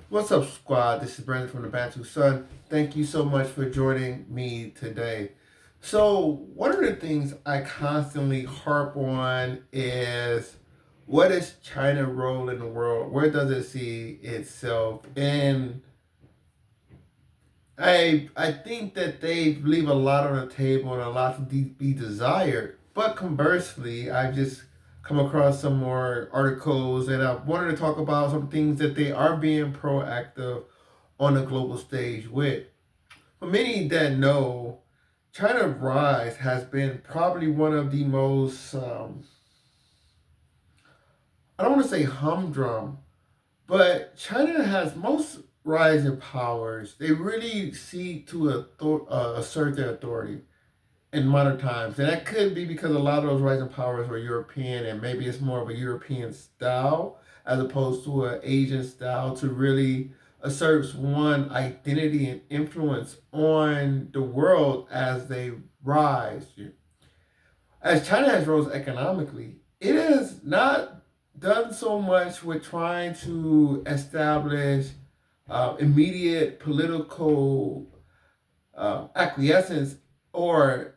What's up, squad? This is Brandon from the Bantu Sun. Thank you so much for joining me today. So, one of the things I constantly harp on is what is China's role in the world? Where does it see itself? And I think that they leave a lot on the table and a lot to be desired. But conversely, I've just come across some more articles and I wanted to talk about some things that they are being proactive on the global stage with. For many that know, China's rise has been probably one of the most, I don't want to say humdrum, but China has most rising powers. They really seek to assert their authority in modern times. And that could be because a lot of those rising powers were European and maybe it's more of a European style as opposed to an Asian style to really asserts one identity and influence on the world as they rise. As China has rose economically, it has not done so much with trying to establish immediate political acquiescence or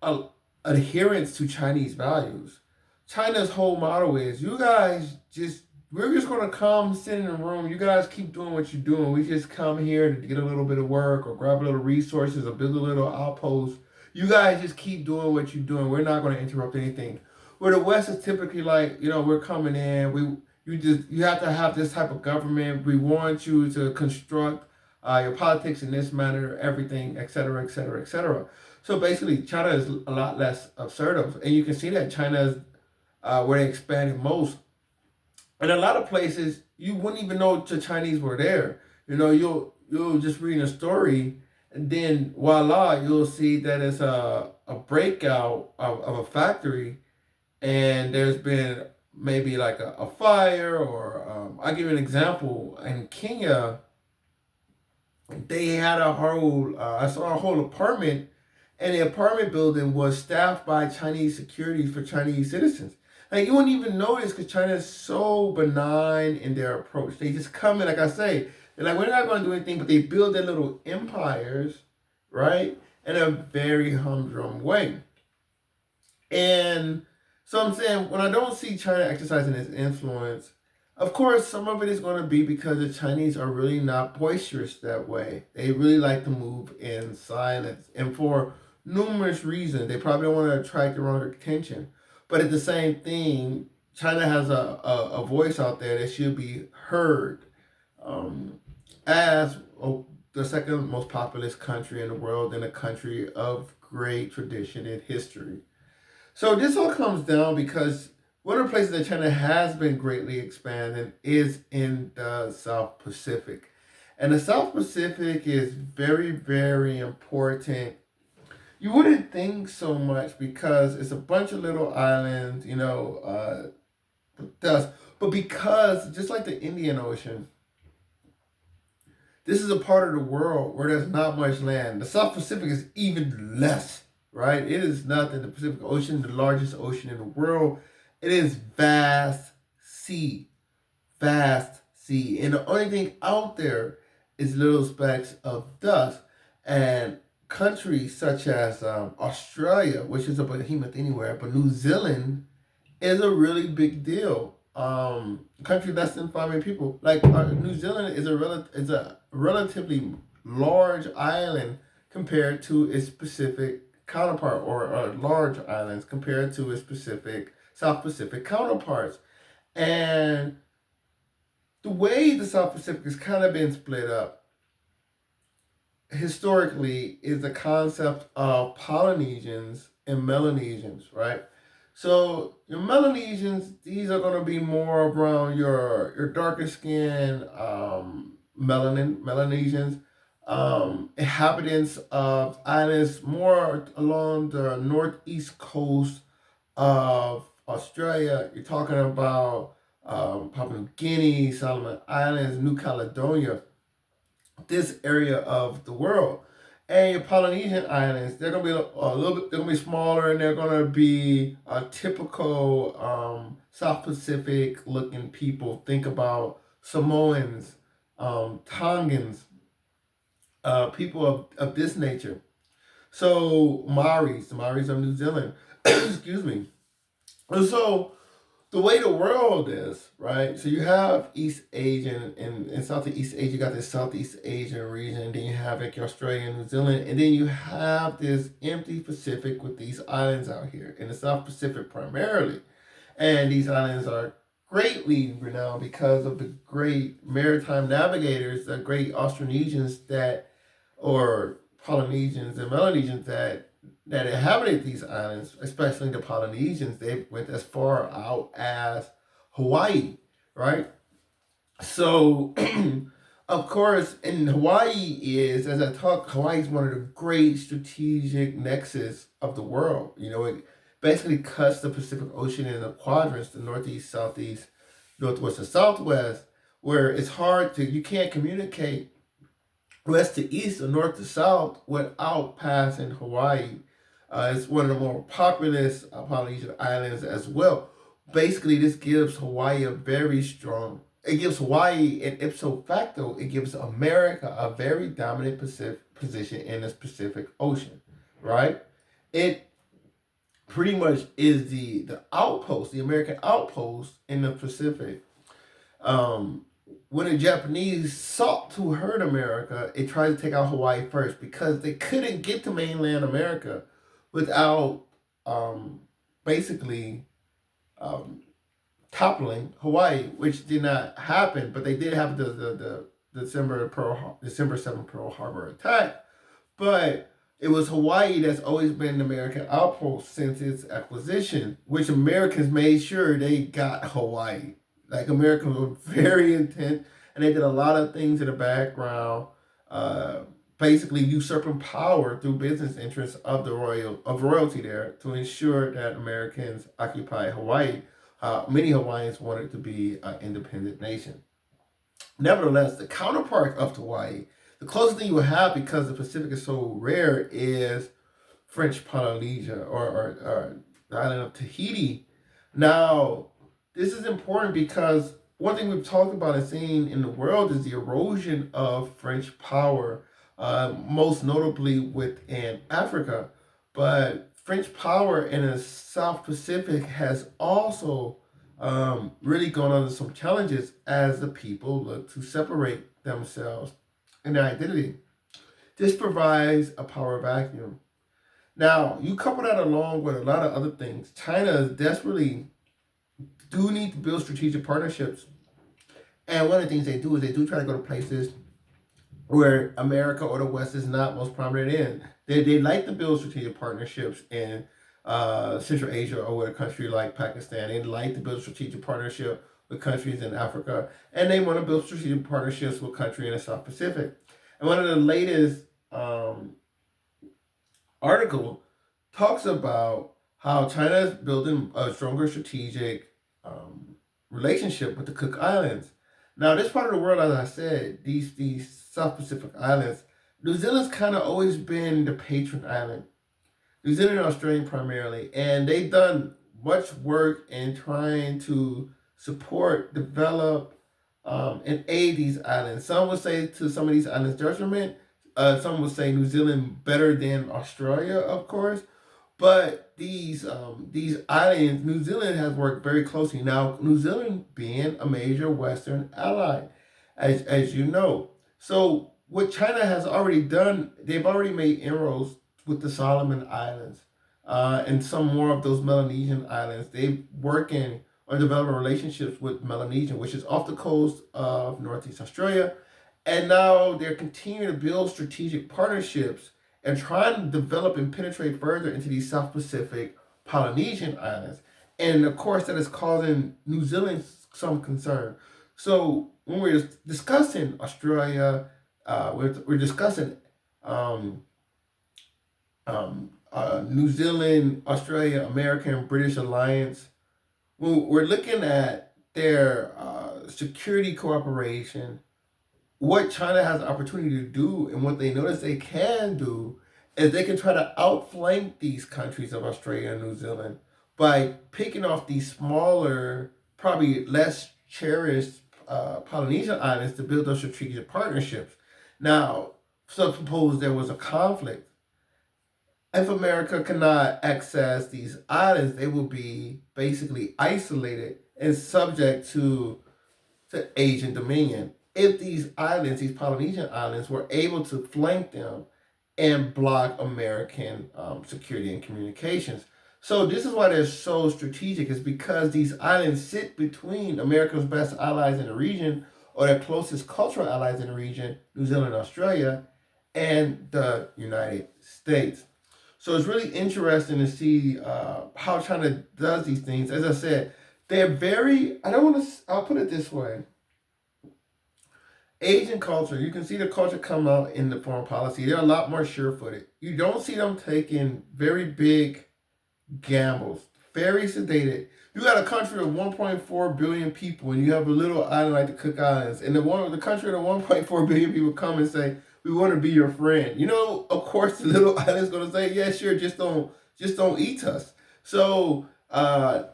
a, adherence to Chinese values. China's whole motto is, you guys just, we're just going to come sit in a room. You guys keep doing what you're doing. We just come here to get a little bit of work or grab a little resources or build a little outpost. You guys just keep doing what you're doing. We're not going to interrupt anything. Where the West is typically like, we're coming in. You have to have this type of government. We want you to construct your politics in this manner, everything, et cetera, et cetera, et cetera. So basically, China is a lot less assertive, and you can see that China is where they expanded most. In a lot of places, you wouldn't even know the Chinese were there. You'll just read a story, and then voila, you'll see that it's a breakout of a factory, and there's been maybe like a fire, or I'll give you an example. In Kenya, they had a whole I saw a whole apartment, and the apartment building was staffed by Chinese security for Chinese citizens. Like, you wouldn't even notice because China is so benign in their approach. They just come in, like I say, they're like, we're not going to do anything, but they build their little empires, right, in a very humdrum way. And so I'm saying, when I don't see China exercising its influence, of course, some of it is going to be because the Chinese are really not boisterous that way. They really like to move in silence. And for numerous reasons, they probably don't want to attract the wrong attention. But at the same thing, China has a voice out there that should be heard um, as the second most populous country in the world and a country of great tradition and history. So this all comes down because one of the places that China has been greatly expanding is in the South Pacific. And the South Pacific is very, very important. You wouldn't think so much because it's a bunch of little islands, dust. But because, just like the Indian Ocean, this is a part of the world where there's not much land. The South Pacific is even less, right? It is nothing. The Pacific Ocean, the largest ocean in the world, it is vast sea. And the only thing out there is little specks of dust. And countries such as Australia, which is a behemoth anywhere, but New Zealand is a really big deal. Country less than 5 million people. Like New Zealand is a relatively large island compared to its Pacific counterpart, or large islands compared to its Pacific South Pacific counterparts. And the way the South Pacific has kind of been split up historically is the concept of Polynesians and Melanesians, right? So your Melanesians, these are going to be more around your darker skin Melanesians, inhabitants of islands more along the northeast coast of Australia. You're talking about Papua New Guinea, Solomon Islands, New Caledonia, this area of the world. And your Polynesian islands, they're gonna be a little bit, they're gonna be smaller, and they're gonna be a typical South Pacific looking people. Think about Samoans, Tongans, people of this nature. So Maoris, the Maoris of New Zealand, excuse me. And so the way the world is, right? So you have East Asian and in Southeast Asia, you got this Southeast Asian region, then you have like Australia and New Zealand, and then you have this empty Pacific with these islands out here in the South Pacific primarily. And these islands are greatly renowned because of the great maritime navigators, the great Austronesians that, or Polynesians and Melanesians that inhabited these islands, especially the Polynesians. They went as far out as Hawaii, right? So, of course, in Hawaii is, as I talk, Hawaii is one of the great strategic nexus of the world. You know, it basically cuts the Pacific Ocean into quadrants, the northeast, southeast, northwest, and southwest, where it's hard to, you can't communicate west to east or north to south without passing Hawaii. It's one of the more populous Polynesian islands as well. Basically, this gives Hawaii a very strong. It gives Hawaii, and ipso facto, it gives America a very dominant position in the Pacific Ocean, right? It pretty much is the outpost, the American outpost in the Pacific. When the Japanese sought to hurt America, it tried to take out Hawaii first because they couldn't get to mainland America without basically um, toppling Hawaii, which did not happen. But they did have the December 7th Pearl Harbor attack. But it was Hawaii that's always been an American outpost since its acquisition, which Americans made sure they got Hawaii. Like Americans were very intent, and they did a lot of things in the background, uh, basically usurping power through business interests of the royalty there to ensure that Americans occupy Hawaii. Many Hawaiians wanted to be an independent nation. Nevertheless, the counterpart of Hawaii, the closest thing you will have because the Pacific is so rare, is French Polynesia or the island of Tahiti. Now, this is important because one thing we've talked about and seen in the world is the erosion of French power, most notably within Africa. But French power in the South Pacific has also really gone under some challenges as the people look to separate themselves and their identity. This provides a power vacuum. Now, you couple that along with a lot of other things. China is desperately do need to build strategic partnerships. And one of the things they do is they do try to go to places where America or the West is not most prominent in. They like to build strategic partnerships in Central Asia or with a country like Pakistan. They like to build strategic partnership with countries in Africa. And they want to build strategic partnerships with countries in the South Pacific. And one of the latest article talks about how China is building a stronger strategic relationship with the Cook Islands. Now, this part of the world, as I said, these South Pacific islands, New Zealand's kind of always been the patron island. New Zealand and Australia primarily, and they've done much work in trying to support, develop, and aid these islands. Some would say to some of these islands detriment. Some would say New Zealand better than Australia, of course. But these islands, New Zealand has worked very closely. Now, New Zealand being a major Western ally, as you know. So what China has already done, they've already made inroads with the Solomon Islands and some more of those Melanesian islands. They're working on developing relationships with Melanesia, which is off the coast of Northeast Australia. And now they're continuing to build strategic partnerships and trying to develop and penetrate further into these South Pacific Polynesian islands. And of course, that is causing New Zealand some concern. So when we're discussing Australia, we're discussing New Zealand, Australia, American, British alliance. We're looking at their security cooperation, what China has the opportunity to do and what they notice they can do is they can try to outflank these countries of Australia and New Zealand by picking off these smaller, probably less cherished Polynesian islands to build those strategic partnerships. Now, suppose there was a conflict. If America cannot access these islands, they will be basically isolated and subject to Asian dominion. If these islands, these Polynesian islands, were able to flank them and block American security and communications. So this is why they're so strategic, is because these islands sit between America's best allies in the region, or their closest cultural allies in the region, New Zealand, Australia, and the United States. So it's really interesting to see how China does these things. As I said, they're very, I don't want to, I'll put it this way. Asian culture, you can see the culture come out in the foreign policy. They're a lot more sure-footed. You don't see them taking very big gambles, very sedated. You got a country of 1.4 billion people, and you have a little island like the Cook Islands, and the country of the 1.4 billion people come and say, "We want to be your friend." You know, of course, the little island's gonna say, "Yeah, sure, just don't eat us." So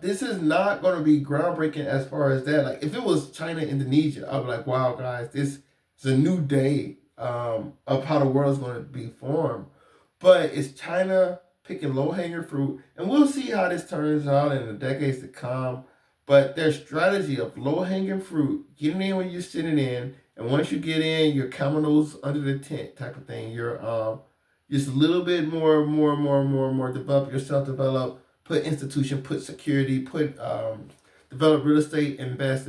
this is not going to be groundbreaking as far as that. Like, if it was China, Indonesia, I'd be like, "Wow, guys, this is a new day of how the world's going to be formed." But it's China picking low hanging fruit, and we'll see how this turns out in the decades to come. But their strategy of low hanging fruit, getting in when you're sitting in, and once you get in, you're camelos under the tent type of thing. You're just a little bit more develop yourself, develop, put institution, put security, put develop real estate, invest.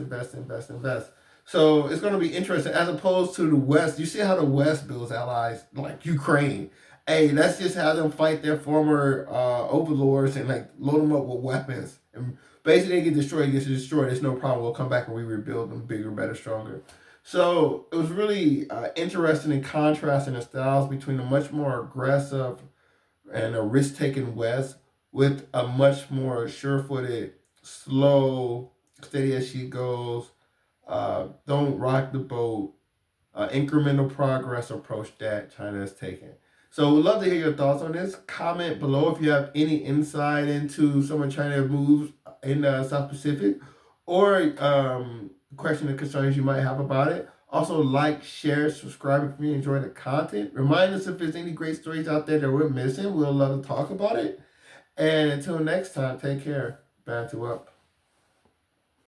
So it's going to be interesting, as opposed to the West. You see how the West builds allies like Ukraine. Hey, let's just have them fight their former overlords and like load them up with weapons. And basically, they get destroyed, gets destroyed. It's no problem. We'll come back and we rebuild them bigger, better, stronger. So it was really interesting in contrasting the styles between a much more aggressive and a risk taking West with a much more sure footed, slow, steady as she goes, don't rock the boat, incremental progress approach that China has taken. So we'd love to hear your thoughts on this. Comment below if you have any insight into some of China's moves in the South Pacific, or question and concerns you might have about it. Also, like, share, subscribe if you enjoy the content. Remind us if there's any great stories out there that we're missing. We'll love to talk about it. And until next time, take care. Bantu up.